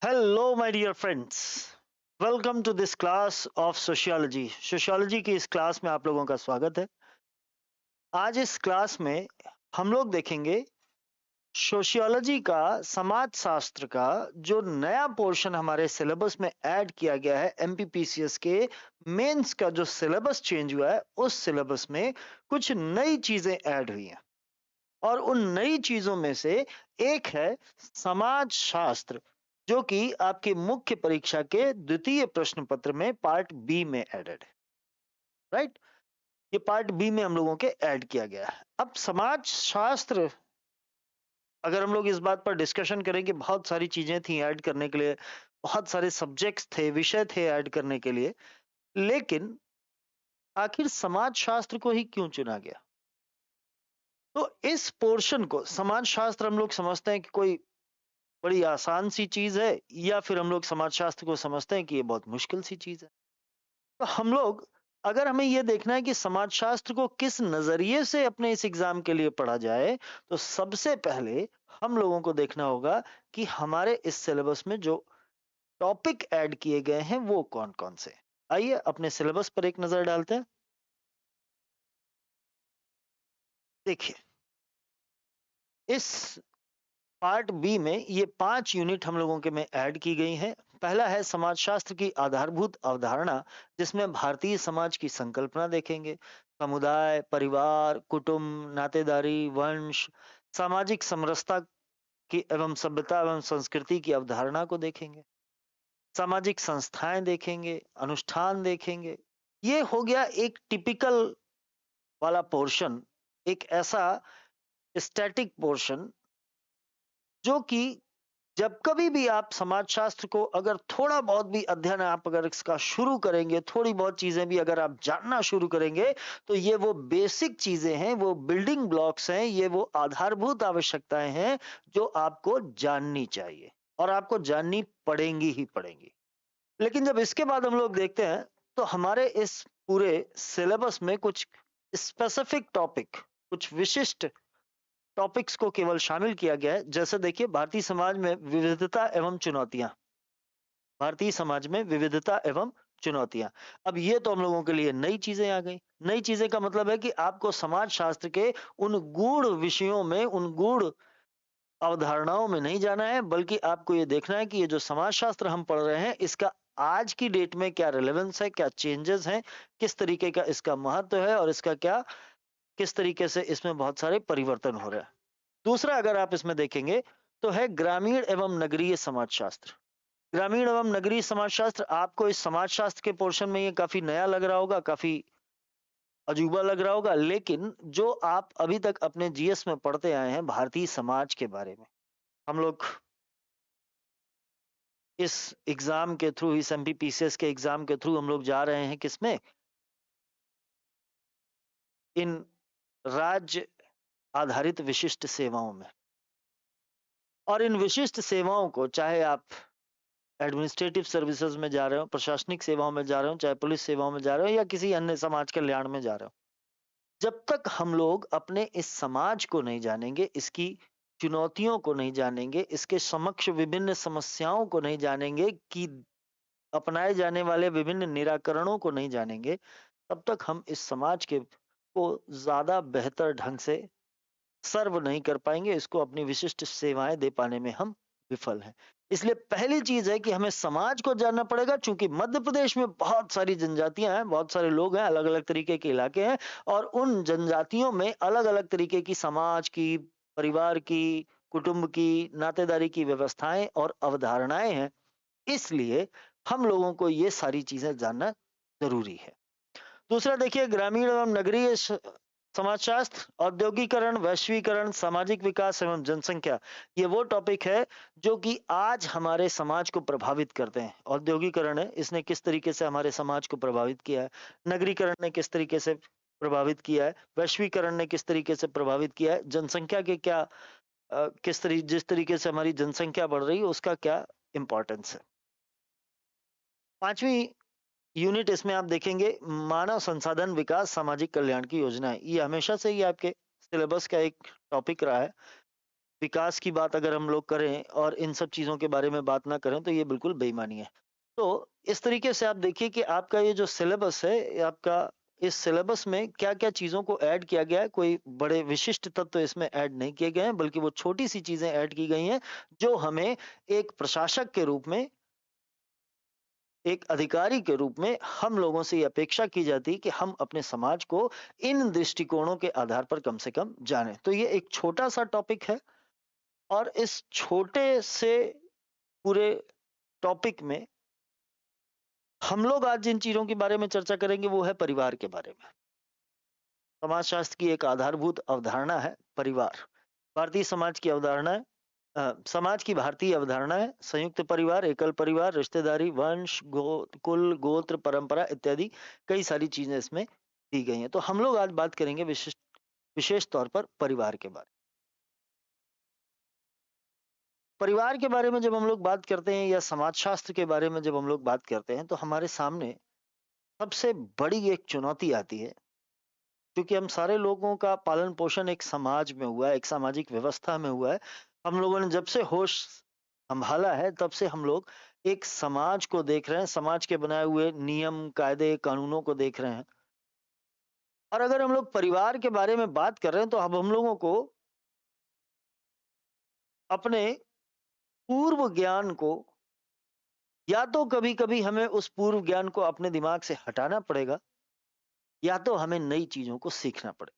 Hello, my dear friends. Welcome to this class of sociology. Sociology की इस class में आप लोगों का स्वागत है। आज इस क्लास में हम लोग देखेंगे सोशियोलॉजी का, समाज शास्त्र का जो नया पोर्शन हमारे सिलेबस में ऐड किया गया है। एमपीपीसीएस के मेंस का जो सिलेबस चेंज हुआ है, उस सिलेबस में कुछ नई चीजें ऐड हुई हैं और उन नई चीजों में से एक है समाज शास्त्र, जो कि आपकी मुख्य परीक्षा के द्वितीय प्रश्न पत्र में पार्ट बी में एडेड है। राइट, ये पार्ट बी में हम लोगों के ऐड किया गया है। अब समाज शास्त्र, अगर हम लोग इस बात पर डिस्कशन करें कि बहुत सारी चीजें थी ऐड करने के लिए, बहुत सारे सब्जेक्ट्स थे, विषय थे ऐड करने के लिए, लेकिन आखिर समाज शास्त्र को ही क्यों चुना गया? तो इस पोर्शन को, समाज शास्त्र, हम लोग समझते हैं कि कोई बड़ी आसान सी चीज है, या फिर हम लोग समाजशास्त्र को समझते हैं कि ये बहुत मुश्किल सी चीज है। तो हम लोग, अगर हमें ये देखना है कि समाजशास्त्र को किस नजरिए से अपने इस एग्जाम के लिए पढ़ा जाए, तो सबसे पहले हम लोगों को देखना होगा कि हमारे इस सिलेबस में जो टॉपिक ऐड किए गए हैं वो कौन कौन से। आइए अपने सिलेबस पर एक नजर डालते हैं। देखिए, इस पार्ट बी में ये 5 यूनिट हम लोगों के में ऐड की गई हैं। पहला है समाजशास्त्र की आधारभूत अवधारणा, जिसमें भारतीय समाज की संकल्पना देखेंगे। समुदाय, परिवार, कुटुंब, नातेदारी, वंश, सामाजिक समरसता की एवं सभ्यता एवं संस्कृति की अवधारणा को देखेंगे। सामाजिक संस्थाएं देखेंगे, अनुष्ठान देखेंगे। ये हो गया एक टिपिकल वाला पोर्शन, एक ऐसा स्टैटिक पोर्शन जो कि जब कभी भी आप समाजशास्त्र को अगर थोड़ा बहुत भी अध्ययन आप अगर इसका शुरू करेंगे, थोड़ी बहुत चीजें भी अगर आप जानना शुरू करेंगे, तो ये वो बेसिक चीजें हैं, वो बिल्डिंग ब्लॉक्स हैं, ये वो आधारभूत आवश्यकताएं हैं जो आपको जाननी चाहिए और आपको जाननी पड़ेंगी ही पड़ेंगी। लेकिन जब इसके बाद हम लोग देखते हैं, तो हमारे इस पूरे सिलेबस में कुछ स्पेसिफिक टॉपिक, कुछ विशिष्ट टॉपिक्स को केवल शामिल किया गया है। जैसे देखिए, भारतीय समाज में विविधता एवं चुनौतियां। भारतीय समाज में विविधता एवं चुनौतियां। अब ये तो हम लोगों के लिए नई चीजें आ गई। नई चीजें का मतलब है कि आपको समाज शास्त्र के उन गूढ़ विषयों में, उन गूढ़ अवधारणाओं में नहीं जाना है, बल्कि आपको ये देखना है कि ये जो समाज शास्त्र हम पढ़ रहे हैं, इसका आज की डेट में क्या रिलेवेंस है, क्या चेंजेस हैं, किस तरीके का इसका महत्व है और इसका क्या, किस तरीके से इसमें बहुत सारे परिवर्तन हो रहे हैं। दूसरा, अगर आप इसमें देखेंगे, तो है ग्रामीण एवं नगरीय समाजशास्त्र। ग्रामीण एवं नगरीय समाजशास्त्र आपको इस समाजशास्त्र के पोर्शन में ये काफी नया लग रहा होगा, काफी अजूबा लग रहा होगा, लेकिन जो आप अभी तक अपने जीएस में पढ़ते आए हैं भारतीय समाज के बारे में, हम लोग इस एग्जाम के थ्रू, इस एमपीपीसीएस के एग्जाम के थ्रू हम लोग जा रहे हैं किसमें, इन राज्य आधारित विशिष्ट सेवाओं में। और इन विशिष्ट सेवाओं को, चाहे आप एडमिनिस्ट्रेटिव सर्विसेज में जा रहे हो, प्रशासनिक सेवाओं में जा रहे हो, चाहे पुलिस सेवाओं में जा रहे हो, या किसी अन्य समाज कल्याण में जा रहे हो, जब तक हम लोग अपने इस समाज को नहीं जानेंगे, इसकी चुनौतियों को नहीं जानेंगे, इसके समक्ष विभिन्न समस्याओं को नहीं जानेंगे, कि अपनाए जाने वाले विभिन्न निराकरणों को नहीं जानेंगे, तब तक हम इस समाज के को ज्यादा बेहतर ढंग से सर्व नहीं कर पाएंगे, इसको अपनी विशिष्ट सेवाएं दे पाने में हम विफल हैं। इसलिए पहली चीज है कि हमें समाज को जानना पड़ेगा, चूंकि मध्य प्रदेश में बहुत सारी जनजातियां हैं, बहुत सारे लोग हैं, अलग अलग तरीके के इलाके हैं, और उन जनजातियों में अलग अलग तरीके की समाज की, परिवार की, कुटुंब की, नातेदारी की व्यवस्थाएं और अवधारणाएं हैं। इसलिए हम लोगों को ये सारी चीजें जानना जरूरी है। दूसरा देखिए, ग्रामीण एवं नगरीय समाजशास्त्र, औद्योगिकरण, वैश्वीकरण, सामाजिक विकास एवं जनसंख्या। ये वो टॉपिक है जो कि आज हमारे समाज को प्रभावित करते हैं। औद्योगिकरण है, इसने किस तरीके से हमारे समाज को प्रभावित किया है। नगरीकरण ने किस तरीके से प्रभावित किया है। वैश्वीकरण ने किस तरीके से प्रभावित किया है। जनसंख्या के क्या, जिस तरीके से हमारी जनसंख्या बढ़ रही है, उसका क्या इंपॉर्टेंस है। पांचवी यूनिट इसमें आप देखेंगे, मानव संसाधन विकास सामाजिक कल्याण की योजना है। ये हमेशा से ही आपके सिलेबस का एक टॉपिक रहा है। विकास की बात अगर हम लोग करें और इन सब चीज़ों के बारे में बात ना करें तो ये बिल्कुल बेईमानी है। तो इस तरीके से आप देखिए कि आपका ये जो सिलेबस है, ये आपका इस सिलेबस में क्या-क्या चीज़ों को ऐड किया गया है, कोई बड़े विशिष्ट तत्व इसमें ऐड नहीं किए गए हैं, बल्कि वो छोटी-सी चीज़ें ऐड की गई हैं, जो हमें एक प्रशासक के रूप में, एक अधिकारी के रूप में हम लोगों से ये अपेक्षा की जाती है कि हम अपने समाज को इन दृष्टिकोणों के आधार पर कम से कम जानें। तो ये एक छोटा-सा टॉपिक है और इस छोटे से पूरे टॉपिक में हम लोग आज जिन चीज़ों के बारे में चर्चा करेंगे वो है परिवार के बारे में। समाजशास्त्र की एक आधारभूत अवधारणा है परिवार। भारतीय समाज की अवधारणा है, समाज की भारतीय अवधारणा है संयुक्त परिवार, एकल परिवार, रिश्तेदारी, वंश, कुल, गोत्र, परंपरा इत्यादि कई सारी चीजें इसमें दी गई हैं। तो हम लोग आज बात करेंगे विशेष तौर पर परिवार के बारे में। परिवार के बारे में जब हम लोग बात करते हैं या समाजशास्त्र के बारे में जब हम लोग बात करते हैं तो हमारे सामने सबसे बड़ी एक चुनौती आती है, क्योंकि हम सारे लोगों का पालन पोषण एक समाज में हुआ है, एक सामाजिक व्यवस्था में हुआ है। हम लोगों ने जब से होश संभाला है तब से हम लोग एक समाज को देख रहे हैं, समाज के बनाए हुए नियम, कायदे, कानूनों को देख रहे हैं। और अगर हम लोग परिवार के बारे में बात कर रहे हैं तो अब हम लोगों को अपने पूर्व ज्ञान को, या तो कभी-कभी हमें उस पूर्व ज्ञान को अपने दिमाग से हटाना पड़ेगा, या तो हमें नई चीजों को सीखना पड़ेगा।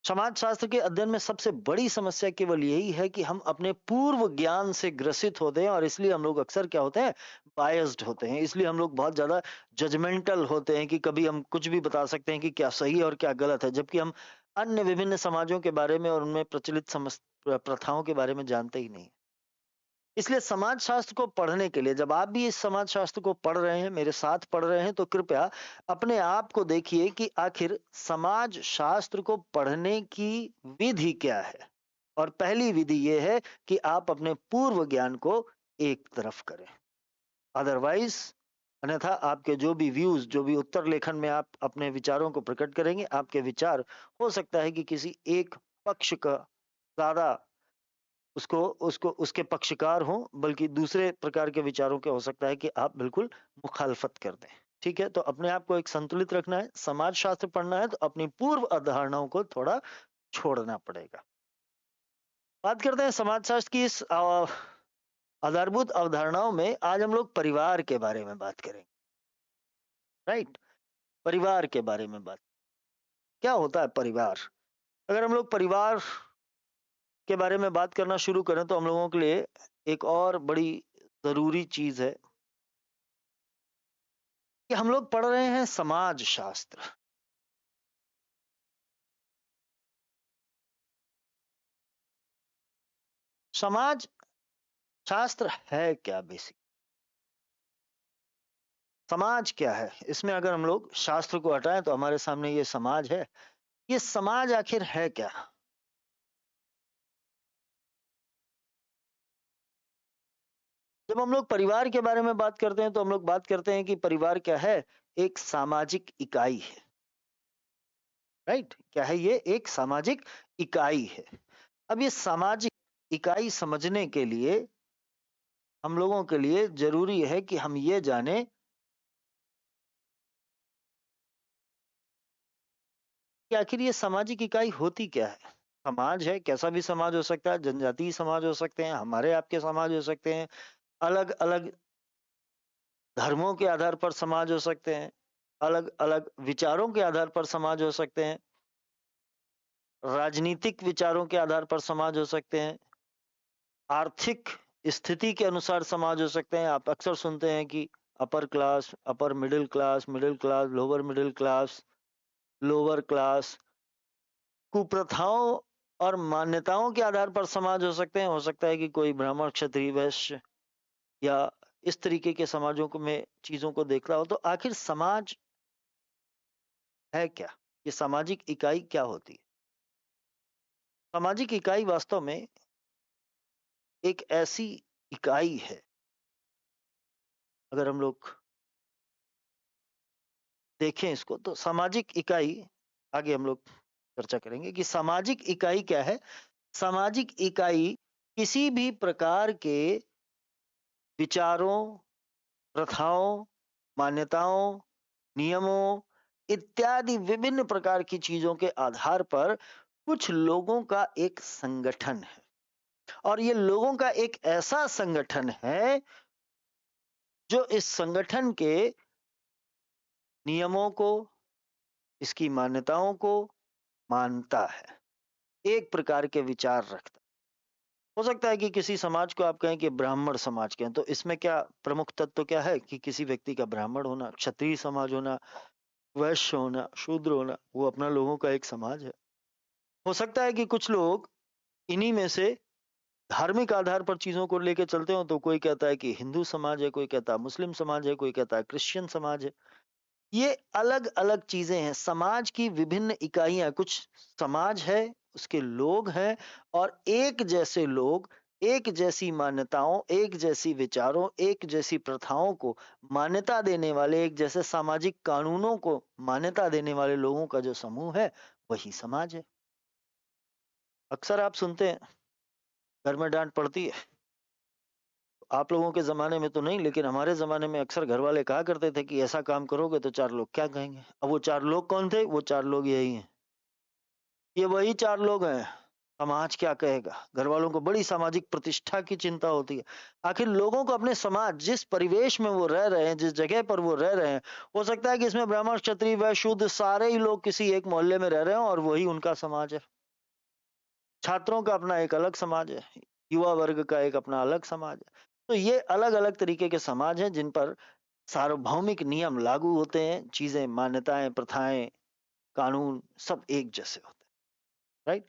समाजशास्त्र के अध्ययन में सबसे बड़ी समस्या केवल यही है कि हम अपने पूर्व ज्ञान से ग्रसित होते हैं और इसलिए हम लोग अक्सर क्या होते हैं, बायस्ड होते हैं। इसलिए हम लोग बहुत ज्यादा जजमेंटल होते हैं कि कभी हम कुछ भी बता सकते हैं कि क्या सही है और क्या गलत है, जबकि हम अन्य विभिन्न समाजों के बारे में और उनमें प्रचलित प्रथाओं के बारे में जानते ही नहीं। इसलिए समाज शास्त्र को पढ़ने के लिए जब आप भी इस समाज शास्त्र को पढ़ रहे हैं, मेरे साथ पढ़ रहे हैं, तो कृपया अपने आप को देखिए कि आखिर समाज शास्त्र को पढ़ने की विधि क्या है। और पहली विधि यह है कि आप अपने पूर्व ज्ञान को एक तरफ करें। अदरवाइज, अन्यथा आपके जो भी व्यूज, जो भी उत्तर लेखन में आप अपने विचारों को प्रकट करेंगे, आपके विचार हो सकता है कि किसी एक पक्ष का ज्यादा उसको उसको उसके पक्षकार हों, बल्कि दूसरे प्रकार के विचारों के हो सकता है कि आप बिल्कुल मुखालफत कर दें। ठीक है? तो अपने आप को एक संतुलित रखना है, समाज शास्त्र पढ़ना है तो अपनी पूर्व अवधारणाओं को थोड़ा छोड़ना पड़ेगा। बात करते हैं समाज शास्त्र की इस आधारभूत अवधारणाओं में। आज हम लोग परिवार के बारे में बात करेंगे, राइट? परिवार के बारे में बात, क्या होता है परिवार? अगर हम लोग परिवार के बारे में बात करना शुरू करें तो हम लोगों के लिए एक और बड़ी जरूरी चीज है कि हम लोग पढ़ रहे हैं समाज शास्त्र। समाज शास्त्र है क्या बेसिक? समाज क्या है? इसमें अगर हम लोग शास्त्र को हटाएं तो हमारे सामने ये समाज है। ये समाज आखिर है क्या? जब हम लोग परिवार के बारे में बात करते हैं तो हम लोग बात करते हैं कि परिवार क्या है? एक सामाजिक इकाई है, राइट? क्या है ये? एक सामाजिक इकाई है। अब ये सामाजिक इकाई समझने के लिए हम लोगों के लिए जरूरी है कि हम ये जाने कि आखिर ये सामाजिक इकाई होती क्या है? समाज है, कैसा भी समाज हो सकता है, जनजातीय समाज हो सकते हैं, हमारे आपके समाज हो सकते हैं, अलग-अलग धर्मों के आधार पर समाज हो सकते हैं, अलग-अलग विचारों के आधार पर समाज हो सकते हैं, राजनीतिक विचारों के आधार पर समाज हो सकते हैं, आर्थिक स्थिति के अनुसार समाज हो सकते हैं। आप अक्सर सुनते हैं कि upper class, upper middle class, lower class, कुप्रथाओं और मान्यताओं के आधार पर समाज हो सकते हैं। हो सकता है कि कोई ब्राह्मण, क्षत्रिय, वैश्य या इस तरीके के समाजों को में चीजों को देख रहा हो। तो आखिर समाज है क्या? ये सामाजिक इकाई क्या होती है? सामाजिक इकाई वास्तव में एक ऐसी इकाई है, अगर हम लोग देखें इसको तो सामाजिक इकाई, आगे हम लोग चर्चा करेंगे कि सामाजिक इकाई क्या है। सामाजिक इकाई किसी भी प्रकार के विचारों, प्रथाओं, मान्यताओं, नियमों इत्यादि विभिन्न प्रकार की चीजों के आधार पर कुछ लोगों का एक संगठन है, और ये लोगों का एक ऐसा संगठन है जो इस संगठन के नियमों को, इसकी मान्यताओं को मानता है, एक प्रकार के विचार रखता है। हो सकता है कि किसी समाज को आप कहें कि ब्राह्मण समाज के हैं, तो इसमें क्या प्रमुख तत्व क्या है कि किसी व्यक्ति का ब्राह्मण होना, क्षत्रिय समाज होना, वैश्य होना, शूद्र होना, वो अपना लोगों का एक समाज है। हो सकता है कि कुछ लोग इन्हीं में से धार्मिक आधार पर चीजों को लेके चलते हो, तो कोई कहता है कि हिंदू समाज है, कोई कहता है मुस्लिम समाज है, कोई कहता है क्रिश्चियन समाज है। ये अलग अलग चीजें हैं, समाज की विभिन्न इकाइयां, कुछ समाज है, उसके लोग हैं, और एक जैसे लोग, एक जैसी मान्यताओं, एक जैसी विचारों, एक जैसी प्रथाओं को मान्यता देने वाले, एक जैसे सामाजिक कानूनों को मान्यता देने वाले लोगों का जो समूह है, वही समाज है। अक्सर आप सुनते हैं घर में डांट पड़ती है। आप लोगों के ज़माने में तो नहीं, लेकिन हमारे ज़माने में अक्सर घरवाले कहा करते थे कि ऐसा काम करोगे तो 4 लोग क्या कहेंगे? अब वो 4 लोग कौन थे? वो 4 लोग यही हैं। ये वही 4 लोग हैं। समाज क्या कहेगा? घरवालों को बड़ी सामाजिक प्रतिष्ठा की चिंता होती है। आखिर लोगों को अपने समाज, जिस परिवेश में वो रह रहे हैं, जिस जगह पर वो रह रहे हैं, हो सकता है कि इसमें ब्राह्मण, क्षत्रिय, वैश्य, शूद्र सारे ही लोग किसी एक मोहल्ले में रह रहे हों और वही उनका समाज है। छात्रों का अपना एक अलग समाज है, युवा वर्ग का एक अपना अलग समाज है। तो ये अलग-अलग तरीके के समाज हैं जिन पर सार्वभौमिक नियम लागू होते हैं, चीजें, मान्यताएं, प्रथाएं, कानून सब एक जैसे होते हैं, राइट?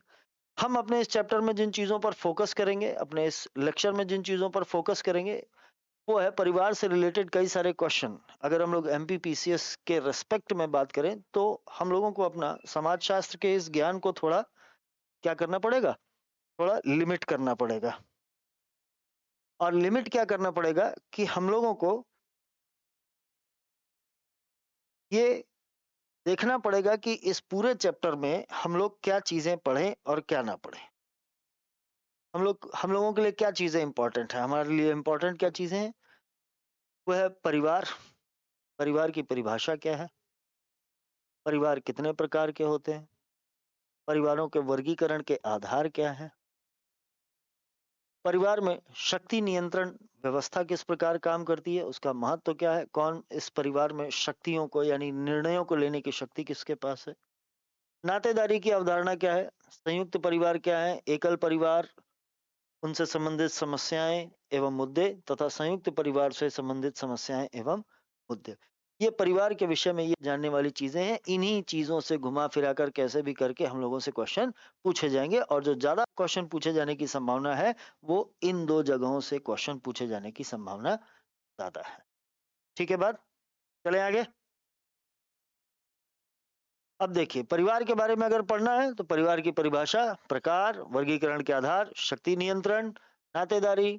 हम अपने इस चैप्टर में जिन चीजों पर फोकस करेंगे, अपने इस लेक्चर में जिन चीजों पर फोकस करेंगे, वो है परिवार से रिलेटेड कई सारे क्वेश्चन। अगर हम लोग एमपीपीसीएस के रेस्पेक्ट में बात करें, तो हम लोगों को अपना समाज शास्त्र के इस ज्ञान को थोड़ा क्या करना पड़ेगा? थोड़ा लिमिट करना पड़ेगा। और लिमिट क्या करना पड़ेगा कि हम लोगों को ये देखना पड़ेगा कि इस पूरे चैप्टर में हम लोग क्या चीजें पढ़ें और क्या ना पढ़ें। हम लोगों के लिए क्या चीजें इंपॉर्टेंट है, हमारे लिए इंपॉर्टेंट क्या चीजें हैं? वो है परिवार। परिवार की परिभाषा क्या है? परिवार कितने प्रकार के होते हैं? परिवारों के वर्गीकरण के आधार क्या है? परिवार में शक्ति नियंत्रण व्यवस्था किस प्रकार काम करती है, उसका महत्व क्या है? कौन इस परिवार में शक्तियों को, यानी निर्णयों को लेने की शक्ति किसके पास है? नातेदारी की अवधारणा क्या है? संयुक्त परिवार क्या है? एकल परिवार, उनसे संबंधित समस्याएं एवं मुद्दे, तथा संयुक्त परिवार से संबंधित समस्याएं एवं मुद्दे। ये परिवार के विषय में ये जानने वाली चीजें हैं। इन्हीं चीजों से घुमा फिरा कर कैसे भी करके हम लोगों से क्वेश्चन पूछे जाएंगे, और जो ज्यादा क्वेश्चन पूछे जाने की संभावना है, वो इन 2 जगहों से क्वेश्चन पूछे जाने की संभावना ज्यादा है। ठीक है बात? चले आगे। अब देखिए, परिवार के बारे में अगर पढ़ना है तो परिवार की परिभाषा, प्रकार, वर्गीकरण के आधार, शक्ति नियंत्रण, नातेदारी,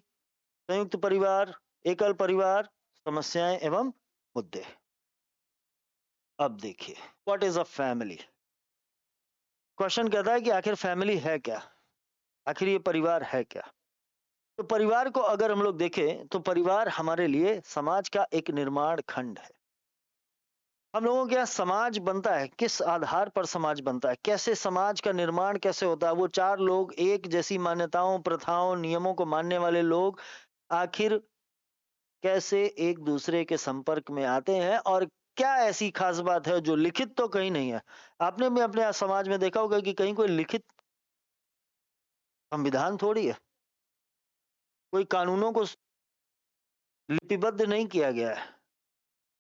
संयुक्त परिवार, एकल परिवार, समस्याएं एवं मुद्दे। अब देखिए, what is a family? Question कहता है कि आखिर फैमिली है क्या? आखिर ये परिवार है क्या? तो परिवार को अगर हम लोग देखें, तो परिवार हमारे लिए समाज का एक निर्माण खंड है। हम लोगों के यहाँ समाज बनता है, किस आधार पर समाज बनता है, कैसे समाज का निर्माण कैसे होता है? वो 4 लोग, एक जैसी मान्यताओं, प्रथाओं, नियमों को मानने वाले लोग, आखिर कैसे एक दूसरे के संपर्क में आते हैं, और क्या ऐसी खास बात है जो लिखित तो कहीं नहीं है? आपने भी अपने समाज में देखा होगा कि कहीं कोई लिखित संविधान थोड़ी है, कोई कानूनों को लिपिबद्ध नहीं किया गया है।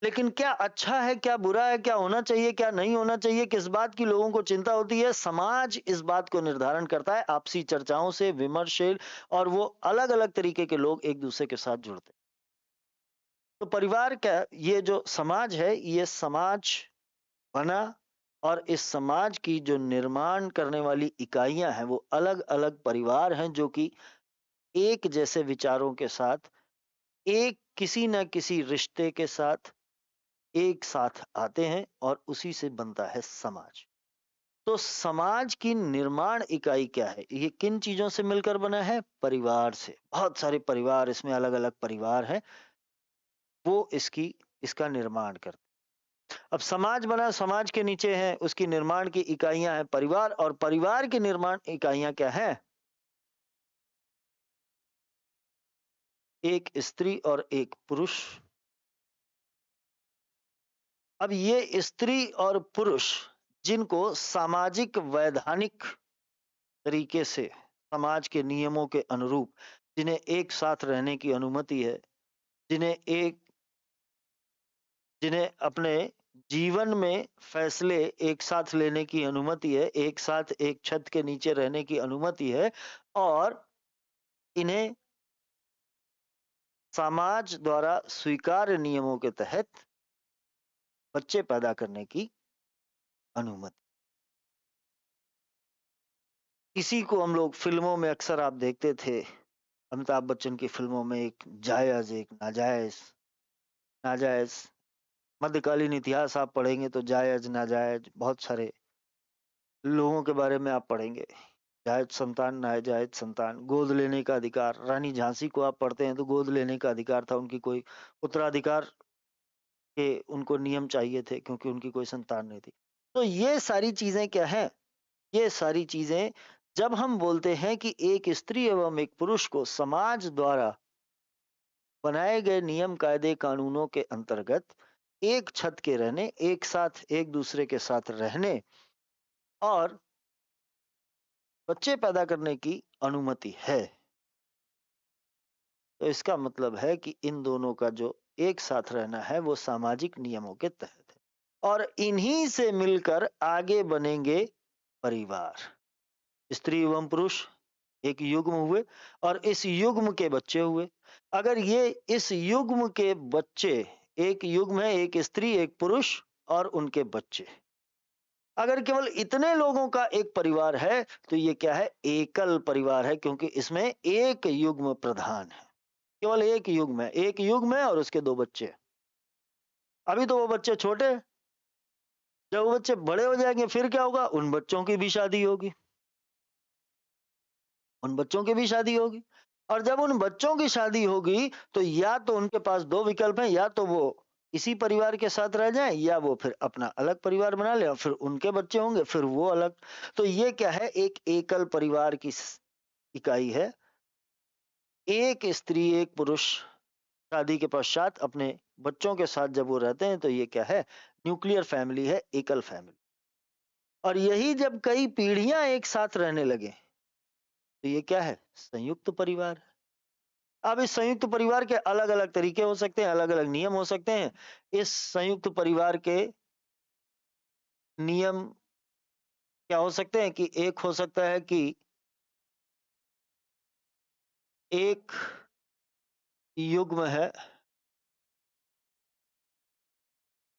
लेकिन क्या अच्छा है, क्या बुरा है, क्या होना चाहिए, क्या नहीं होना चाहिए, किस बात की लोगों को चिंता होती है, समाज इस बात को निर्धारण करता है आपसी चर्चाओं से, विमर्श से, और वो अलग अलग तरीके के लोग एक दूसरे के साथ जुड़ते हैं। तो परिवार का ये जो समाज है, ये समाज बना, और इस समाज की जो निर्माण करने वाली इकाइयां हैं, वो अलग अलग परिवार हैं जो कि एक जैसे विचारों के साथ, एक किसी न किसी रिश्ते के साथ एक साथ आते हैं, और उसी से बनता है समाज। तो समाज की निर्माण इकाई क्या है? ये किन चीजों से मिलकर बना है? परिवार से। बहुत सारे परिवार, इसमें अलग-अलग परिवार हैं, वो इसका निर्माण करते हैं। अब समाज बना, समाज के नीचे है, उसकी निर्माण की इकाइयां हैं परिवार, और परिवार की निर्माण इकाइयां क्या है? एक स्त्री और एक पुरुष। अब ये स्त्री और पुरुष, जिनको सामाजिक वैधानिक तरीके से समाज के नियमों के अनुरूप, जिन्हें एक साथ रहने की अनुमति है, जिन्हें एक जिन्हें अपने जीवन में फैसले एक साथ लेने की अनुमति है, एक साथ एक छत के नीचे रहने की अनुमति है, और इन्हें समाज द्वारा स्वीकार्य नियमों के तहत बच्चे पैदा करने की अनुमति। इसी को हम लोग फिल्मों में अक्सर आप देखते थे, अमिताभ बच्चन की फिल्मों में, एक जायज, एक नाजायज। नाजायज मध्यकालीन इतिहास आप पढ़ेंगे तो जायज, नाजायज बहुत सारे लोगों के बारे में आप पढ़ेंगे। जायज संतान, नाजायज संतान, गोद लेने का अधिकार। रानी झांसी को आप पढ़ते हैं तो गोद लेने का अधिकार था, उनकी कोई उत्तराधिकार के उनको नियम चाहिए थे क्योंकि उनकी कोई संतान नहीं थी। तो ये सारी चीजें क्या है? ये सारी चीजें, जब हम बोलते हैं कि एक स्त्री एवं एक पुरुष को समाज द्वारा बनाए गए नियम, कायदे, कानूनों के अंतर्गत एक छत के रहने, एक साथ एक दूसरे के साथ रहने और बच्चे पैदा करने की अनुमति है, तो इसका मतलब है कि इन दोनों का जो एक साथ रहना है वो सामाजिक नियमों के तहत है, और इन्हीं से मिलकर आगे बनेंगे परिवार। स्त्री एवं पुरुष एक युग्म हुए, और इस युग्म के बच्चे हुए। अगर ये इस युग्म के बच्चे, एक युग्म है, एक स्त्री एक पुरुष और उनके बच्चे, अगर केवल इतने लोगों का एक परिवार है तो ये क्या है? एकल परिवार है, क्योंकि इसमें एक युग्म प्रधान है। केवल एक युग्म है, एक युग्म है और उसके दो बच्चे। अभी तो वो बच्चे छोटे हैं, जब वो बच्चे बड़े हो जाएंगे फिर क्या होगा? उन बच्चों की भी शादी होगी, उन बच्चों की भी शादी होगी। और जब उन बच्चों की शादी होगी तो या तो उनके पास दो विकल्प हैं, या तो वो इसी परिवार के साथ रह जाएं, या वो फिर अपना अलग परिवार बना ले, और फिर उनके बच्चे होंगे, फिर वो अलग। तो ये क्या है? एक एकल परिवार की इकाई है। एक स्त्री एक पुरुष शादी के पश्चात अपने बच्चों के साथ जब वो रहते हैं तो ये क्या है? न्यूक्लियर फैमिली है, एकल फैमिली। और यही जब कई पीढ़ियां एक साथ रहने लगे तो ये क्या है? संयुक्त परिवार। अब इस संयुक्त परिवार के अलग अलग तरीके हो सकते हैं, अलग अलग नियम हो सकते हैं। इस संयुक्त परिवार के नियम क्या हो सकते हैं? कि एक हो सकता है कि एक युग्म है,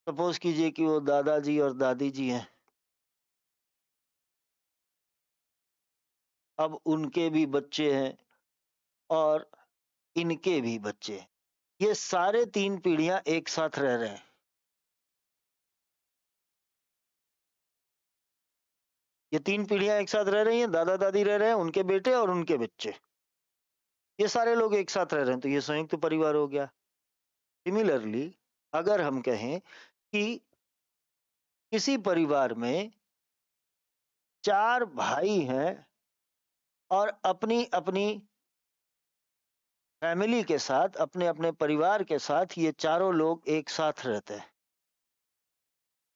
सपोज कीजिए कि वो दादाजी और दादी जी हैं, अब उनके भी बच्चे हैं और इनके भी बच्चे हैं। ये सारे तीन पीढ़ियां एक साथ रह रहे हैं। ये तीन पीढ़ियां एक साथ रह रही हैं, दादा दादी रह रहे हैं, उनके बेटे और उनके बच्चे, ये सारे लोग एक साथ रह रहे हैं, तो ये संयुक्त परिवार हो गया। सिमिलरली, अगर हम कहें कि किसी परिवार में चार भाई हैं और अपनी अपनी फैमिली के साथ, अपने अपने परिवार के साथ ये चारों लोग एक साथ रहते हैं,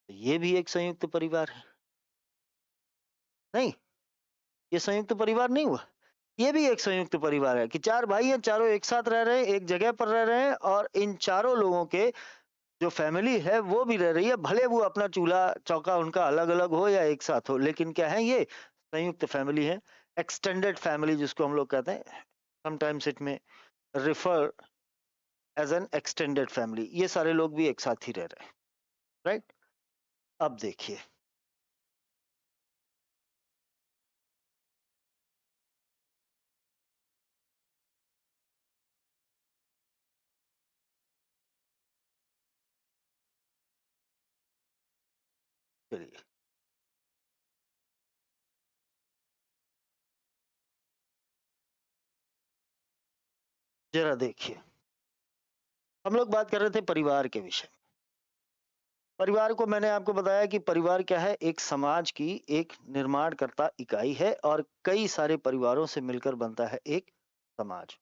तो ये भी एक संयुक्त परिवार है। नहीं, ये संयुक्त परिवार नहीं हुआ। ये भी एक संयुक्त परिवार है कि चार भाई हैं, चारों एक साथ रह रहे हैं, एक जगह पर रह रहे हैं, और इन चारों लोगों के जो फैमिली है वो भी रह रही है, भले वो अपना चूल्हा चौका उनका अलग अलग हो या एक साथ हो, लेकिन क्या है? ये संयुक्त फैमिली है। एक्सटेंडेड फैमिली जिसको हम लोग कहते हैं, sometimes it may refer as an extended family, ये सारे लोग भी एक साथ ही रह रहे हैं। राइट? अब देखिए, चलिए, जरा देखिए, हम लोग बात कर रहे थे परिवार के विषय में। परिवार को मैंने आपको बताया कि परिवार क्या है, एक समाज की एक निर्माणकर्ता इकाई है और कई सारे परिवारों से मिलकर बनता है एक समाज।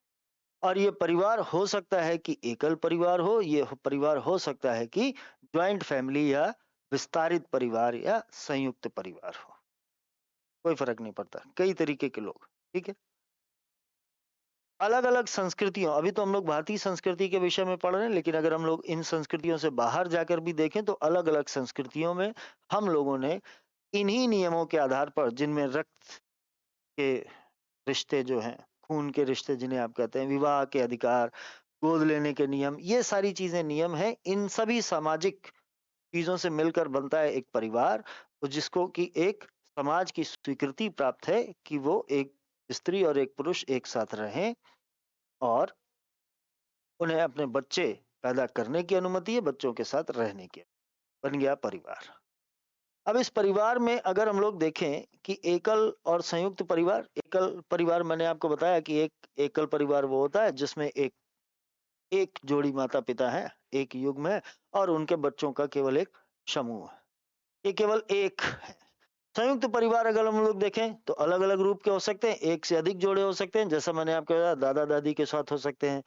और ये परिवार हो सकता है कि एकल परिवार हो, परिवार हो सकता है कि जॉइंट फैमिली या विस्तारित परिवार या संयुक्त परिवार हो। कोई फर्क नहीं पड़ता, कई तरीके के लोग, ठीक है। अलग अलग संस्कृतियों, अभी तो हम लोग भारतीय संस्कृति के विषय में पढ़ रहे हैं, लेकिन अगर हम लोग इन संस्कृतियों से बाहर जाकर भी देखें तो अलग अलग संस्कृतियों में हम लोगों ने इन्हीं नियमों के आधार पर, जिनमें रक्त के रिश्ते जो हैं, खून के रिश्ते जिन्हें आप कहते हैं, विवाह के अधिकार, गोद लेने के नियम, ये सारी चीजें नियम हैं। इन सभी सामाजिक चीजों से मिलकर बनता है एक परिवार, तो जिसको कि एक समाज की स्वीकृति प्राप्त है कि वो एक स्त्री और एक पुरुष एक साथ रहें और उन्हें अपने बच्चे पैदा करने की अनुमति है, बच्चों के साथ रहने की। बन गया परिवार। अब इस परिवार में अगर हम लोग देखें कि एकल और संयुक्त परिवार, एकल परिवार मैंने आपको बताया कि एक एकल परिवार वो होता है जिसमें एक एक जोड़ी माता पिता है, एक युग्म है और उनके बच्चों का केवल एक समूह है। ये केवल एक है। संयुक्त परिवार अगर हम लोग देखें तो अलग अलग रूप के हो सकते हैं, एक से अधिक जोड़े हो सकते हैं, जैसा मैंने आपको बताया, दादा दादी के साथ हो सकते हैं,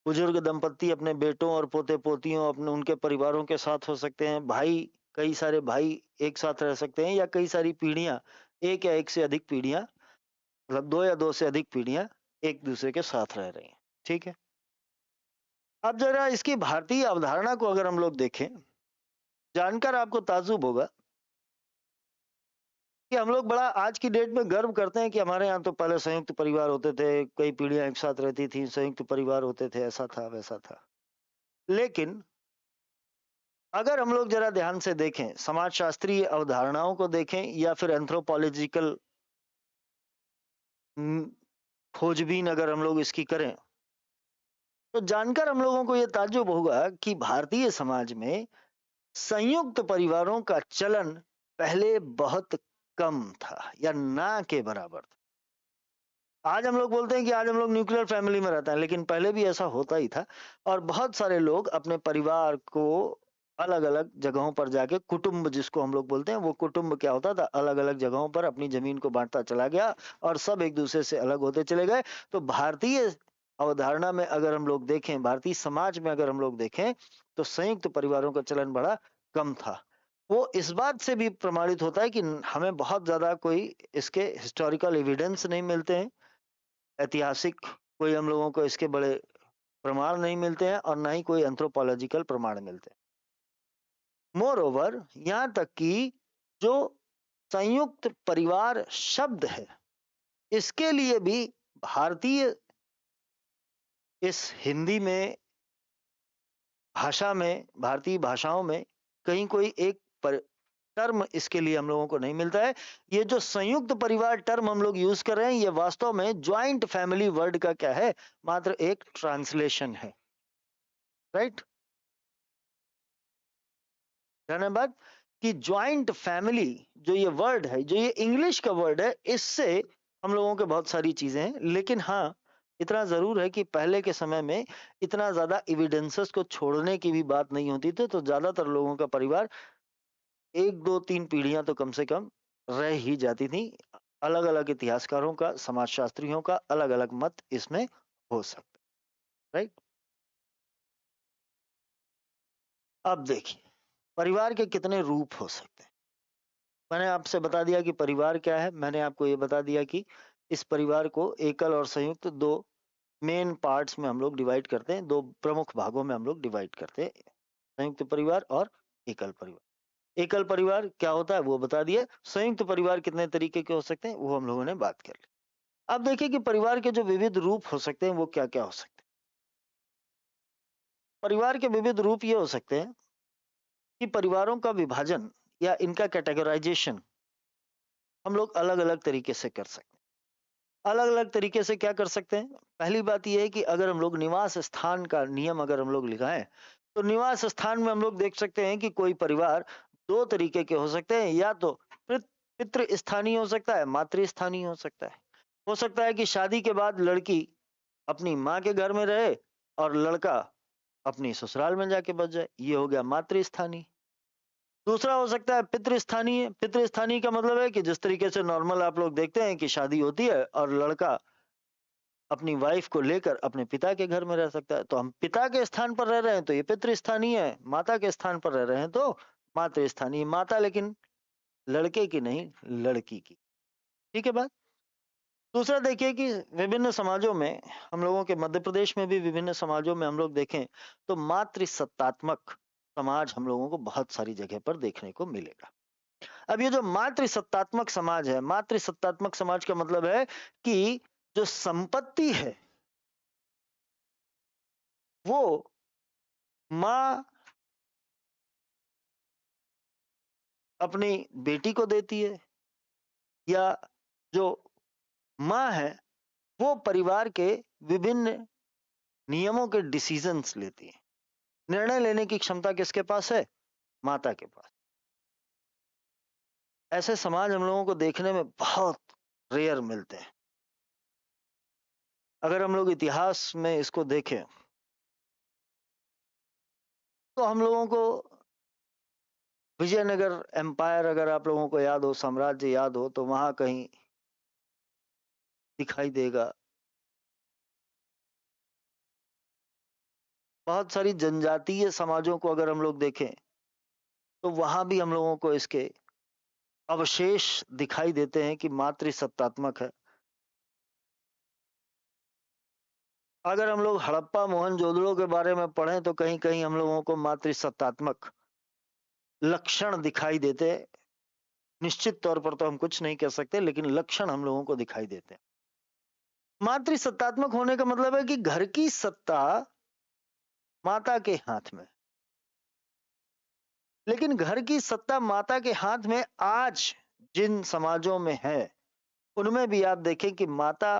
बुजुर्ग दंपत्ति अपने बेटों और पोते पोतियों अपने उनके परिवारों के साथ हो सकते हैं, भाई, कई सारे भाई एक साथ रह सकते हैं, या कई सारी पीढ़ियां, एक या एक से अधिक पीढ़ियां, मतलब दो या दो से अधिक पीढ़ियां एक दूसरे के साथ रह रही हैं। ठीक है। अब जरा इसकी भारतीय अवधारणा को अगर हम लोग देखें, जानकर आपको ताज्जुब होगा कि हम लोग बड़ा आज की डेट में गर्व करते हैं कि हमारे यहाँ तो पहले संयुक्त परिवार होते थे, कई पीढ़ियां एक साथ रहती थी, संयुक्त परिवार होते थे, ऐसा था वैसा था। लेकिन अगर हम लोग जरा ध्यान से देखें, समाजशास्त्रीय अवधारणाओं को देखें या फिर एंथ्रोपोलॉजिकल खोजबीन अगर हम लोग इसकी करें, तो जानकर हम लोगों को यह ताज्जुब होगा कि भारतीय समाज में संयुक्त परिवारों का चलन पहले बहुत कम था या ना के बराबर था। आज हम लोग बोलते हैं कि आज हम लोग न्यूक्लियर फैमिली में रहते हैं, लेकिन पहले भी ऐसा होता ही था। और बहुत सारे लोग अपने परिवार को अलग अलग जगहों पर जाके, कुटुंब जिसको हम लोग बोलते हैं, वो कुटुंब क्या होता था, अलग अलग जगहों पर अपनी जमीन को बांटता चला गया और सब एक दूसरे से अलग होते चले गए। तो भारतीय अवधारणा में अगर हम लोग देखें, भारतीय समाज में अगर हम लोग देखें, तो संयुक्त परिवारों का चलन बड़ा कम था। वो इस बात से भी प्रमाणित होता है कि हमें बहुत ज्यादा कोई इसके हिस्टोरिकल एविडेंस नहीं मिलते हैं, ऐतिहासिक कोई हम लोगों को इसके बड़े प्रमाण नहीं मिलते हैं और ना ही कोई एंथ्रोपोलॉजिकल प्रमाण मिलते हैं। मोर ओवर, यहाँ तक कि जो संयुक्त परिवार शब्द है, इसके लिए भी भारतीय इस हिंदी में, भाषा में, भारतीय भाषाओं में कहीं कोई एक टर्म इसके लिए हम लोगों को नहीं मिलता है। ये जो संयुक्त परिवार टर्म हम लोग यूज कर रहे हैं, ये वास्तव में ज्वाइंट फैमिली वर्ड का क्या है, मात्र एक ट्रांसलेशन है। राइट, धन्यवाद। कि ज्वाइंट फैमिली जो ये वर्ड है, जो ये इंग्लिश का वर्ड है, इससे हम लोगों के बहुत सारी चीजें हैं। लेकिन हाँ, इतना जरूर है कि पहले के समय में इतना ज्यादा एविडेंसेस को छोड़ने की भी बात नहीं होती थी, तो ज्यादातर लोगों का परिवार एक दो तीन पीढ़ियां तो कम से कम रह ही जाती थी। अलग अलग इतिहासकारों का, समाजशास्त्रियों का अलग अलग मत इसमें हो सकता है। राइट। अब देखिए, परिवार के कितने रूप हो सकते हैं। मैंने आपसे बता दिया कि परिवार क्या है, मैंने आपको ये बता दिया कि इस परिवार को एकल और संयुक्त दो मेन पार्ट्स में हम लोग डिवाइड करते हैं, दो प्रमुख भागों में हम लोग डिवाइड करते हैं, संयुक्त परिवार और एकल परिवार। एकल परिवार क्या होता है वो बता दिया, संयुक्त परिवार कितने तरीके के हो सकते हैं वो हम लोगों ने बात कर ली। अब देखिए कि परिवार के जो विविध रूप हो सकते हैं वो क्या क्या हो सकते हैं। परिवार के विविध रूप ये हो सकते हैं कि परिवारों का विभाजन या इनका कैटेगराइजेशन हम लोग अलग अलग तरीके से कर सकते हैं। अलग अलग तरीके से क्या कर सकते हैं, पहली बात यह है कि अगर हम लोग निवास स्थान का नियम अगर हम लोग लगाएं, तो निवास स्थान में हम लोग देख सकते हैं कि कोई परिवार दो तरीके के हो सकते हैं, या तो पितृ स्थानीय हो सकता है, मातृ स्थानीय हो सकता है। हो सकता है कि शादी के बाद लड़की अपनी माँ के घर में रहे और लड़का अपनी ससुराल में जाके बस जाए, ये हो गया मातृस्थानीय। दूसरा हो सकता है पितृस्थानीय। पितृस्थानीय का मतलब है कि जिस तरीके से नॉर्मल आप लोग देखते हैं कि शादी होती है और लड़का अपनी वाइफ को लेकर अपने पिता के घर में रह सकता है, तो हम पिता के स्थान पर रह रहे हैं तो ये पितृस्थानीय है, माता के स्थान पर रह रहे हैं तो मातृस्थानीय। माता लेकिन लड़के की नहीं, लड़की की। ठीक है बात। दूसरा देखिए कि विभिन्न समाजों में, हम लोगों के मध्य प्रदेश में भी विभिन्न समाजों में हम लोग देखें तो मातृसत्तात्मक समाज हम लोगों को बहुत सारी जगह पर देखने को मिलेगा। अब ये जो मातृसत्तात्मक समाज है, मातृसत्तात्मक समाज का मतलब है कि जो संपत्ति है वो माँ अपनी बेटी को देती है, या जो माँ है वो परिवार के विभिन्न नियमों के डिसीजंस लेती है। निर्णय लेने की क्षमता किसके पास है? माता के पास। ऐसे समाज हम लोगों को देखने में बहुत रेयर मिलते हैं। अगर हम लोग इतिहास में इसको देखें तो हम लोगों को विजयनगर एम्पायर, अगर आप लोगों को याद हो, साम्राज्य याद हो, तो वहां कहीं दिखाई देगा। बहुत सारी जनजातीय समाजों को अगर हम लोग देखें तो वहां भी हम लोगों को इसके अवशेष दिखाई देते हैं कि मातृसत्तात्मक है। अगर हम लोग हड़प्पा मोहनजोदड़ो के बारे में पढ़ें तो कहीं कहीं हम लोगों को मातृसत्तात्मक लक्षण दिखाई देते हैं। निश्चित तौर पर तो हम कुछ नहीं कह सकते, लेकिन लक्षण हम लोगों को दिखाई देते हैं। मातृसत्तात्मक होने का मतलब है कि घर की सत्ता माता के हाथ में। लेकिन घर की सत्ता माता के हाथ में आज जिन समाजों में है उनमें भी आप देखें कि माता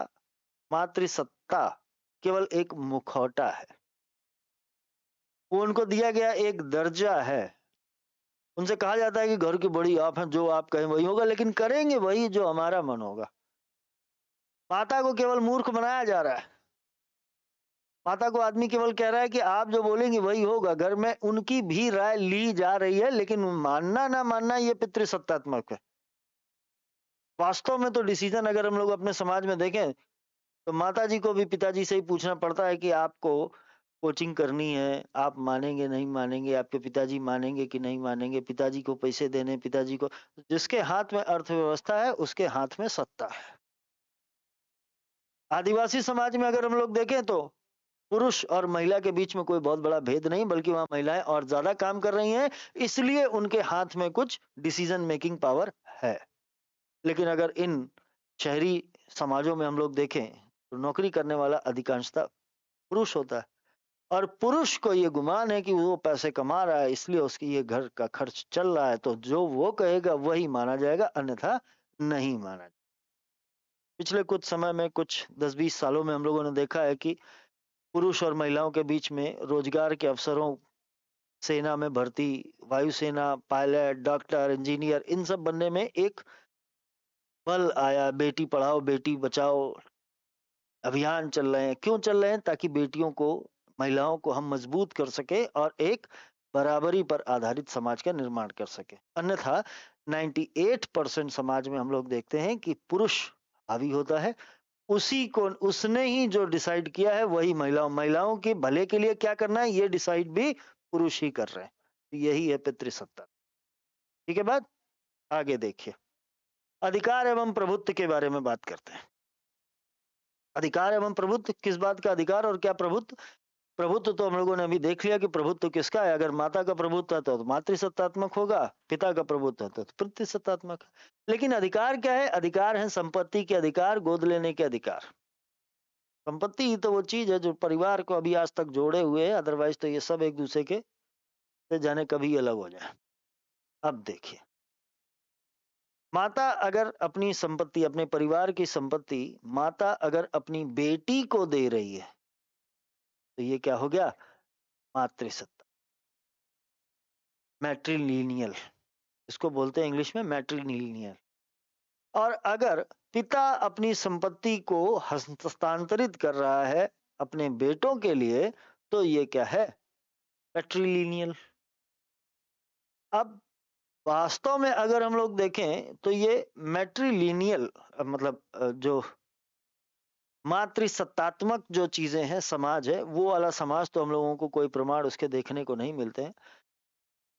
मातृसत्ता केवल एक मुखौटा है। वो उनको दिया गया एक दर्जा है। उनसे कहा जाता है कि घर की बड़ी आप हैं, जो आप कहें वही होगा, लेकिन करेंगे वही जो हमारा मन होगा। माता को केवल मूर्ख बनाया जा रहा है। माता को आदमी केवल कह रहा है कि आप जो बोलेंगे वही होगा। घर में उनकी भी राय ली जा रही है, लेकिन मानना ना मानना ये पितृसत्तात्मक है। वास्तव में तो डिसीजन अगर हम लोग अपने समाज में देखें तो माता जी को भी पिताजी से ही पूछना पड़ता है कि आपको कोचिंग करनी है, आप मानेंगे नहीं मानेंगे, आपके पिताजी मानेंगे कि नहीं मानेंगे, पिताजी को पैसे देने, पिताजी को। जिसके हाथ में अर्थव्यवस्था है उसके हाथ में सत्ता है। आदिवासी समाज में अगर हम लोग देखें तो पुरुष और महिला के बीच में कोई बहुत बड़ा भेद नहीं, बल्कि वहां महिलाएं और ज्यादा काम कर रही हैं, इसलिए उनके हाथ में कुछ डिसीजन मेकिंग पावर है। लेकिन अगर इन शहरी समाजों में हम लोग देखें तो नौकरी करने वाला अधिकांशतः पुरुष होता है, और पुरुष को ये गुमान है कि वो पैसे कमा रहा है, इसलिए उसकी ये घर का खर्च चल रहा है, तो जो वो कहेगा वही माना जाएगा, अन्यथा नहीं माना जाएगा। पिछले कुछ समय में, कुछ 10-20 सालों में हम लोगों ने देखा है कि पुरुष और महिलाओं के बीच में रोजगार के अवसरों, सेना में भर्ती, वायुसेना, पायलट, डॉक्टर, इंजीनियर, इन सब बनने में एक बल आया। बेटी पढ़ाओ बेटी बचाओ अभियान चल रहे हैं। क्यों चल रहे हैं? ताकि बेटियों को, महिलाओं को हम मजबूत कर सके और एक बराबरी पर आधारित समाज का निर्माण कर सके। अन्यथा 98% समाज में हम लोग देखते हैं कि पुरुष हावी होता है। उसी को, उसने ही जो डिसाइड किया है वही महिलाओं के भले के लिए क्या करना है ये डिसाइड भी पुरुष ही कर रहे हैं। यही है पितृसत्ता। ठीक है बात। आगे देखिए, अधिकार एवं प्रभुत्व के बारे में बात करते हैं। अधिकार एवं प्रभुत्व, किस बात का अधिकार और क्या प्रभुत्व? प्रभुत्व तो हम लोगों ने अभी देख लिया कि प्रभुत्व किसका है। अगर माता का प्रभुत्व है तो मातृसत्तात्मक होगा, पिता का प्रभुत्व है तो पितृसत्तात्मक है। लेकिन अधिकार क्या है? अधिकार है संपत्ति के अधिकार, गोद लेने के अधिकार। संपत्ति ही तो वो चीज है जो परिवार को अभी आज तक जोड़े हुए है, अदरवाइज तो ये सब एक दूसरे के से जाने कभी अलग हो जाए। अब देखिए, माता अगर अपनी संपत्ति, अपने परिवार की संपत्ति माता अगर अपनी बेटी को दे रही है तो ये क्या हो गया? मातृसत्ता, मैट्रिलिनियल, इसको बोलते हैं इंग्लिश में मैट्रिलिनियल। और अगर पिता अपनी संपत्ति को हस्तांतरित कर रहा है अपने बेटों के लिए, तो ये क्या है? पैट्रिलिनियल। अब वास्तव में अगर हम लोग देखें तो ये मैट्रिलिनियल मतलब जो मातृसत्तात्मक जो चीजें हैं, समाज है, वो वाला समाज तो हम लोगों को कोई प्रमाण उसके देखने को नहीं मिलते हैं।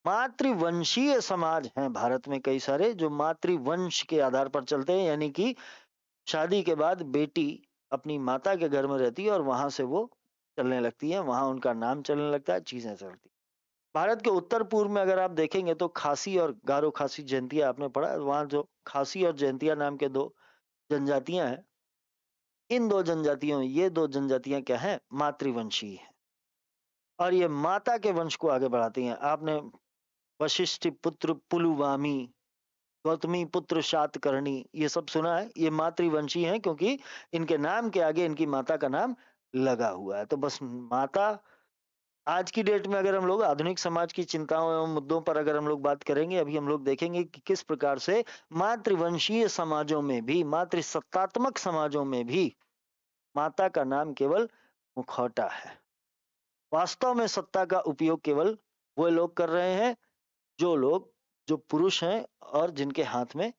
मातृवंशीय समाज हैं भारत में कई सारे, जो मातृवंश के आधार पर चलते हैं, यानी कि शादी के बाद बेटी अपनी माता के घर में रहती है और वहां से वो चलने लगती है, वहां उनका नाम चलने लगता है, चीजें चलती। भारत के उत्तर पूर्व में अगर आप देखेंगे तो खासी और गारो खासी जयंतिया आपने पढ़ा, वहां जो खासी और जयंतिया नाम के दो जनजातियां हैं, इन दो जनजातियों, ये दो जनजातियां क्या है? मातृवंशी है, और ये माता के वंश को आगे बढ़ाती हैं। आपने वशिष्ठ पुत्र पुलुवामी, गौतमी पुत्र शातकर्णी, ये सब सुना है, ये मातृवंशी हैं क्योंकि इनके नाम के आगे इनकी माता का नाम लगा हुआ है। तो बस माता, आज की डेट में अगर हम लोग आधुनिक समाज की चिंताओं एवं मुद्दों पर अगर हम लोग बात करेंगे, अभी हम लोग देखेंगे कि किस प्रकार से मातृवंशीय समाजों में भी, मातृसत्तात्मक समाजों में भी माता का नाम केवल मुखौटा है। वास्तव में सत्ता का उपयोग केवल वो लोग कर रहे हैं जो लोग, जो पुरुष हैं और जिनके हाथ में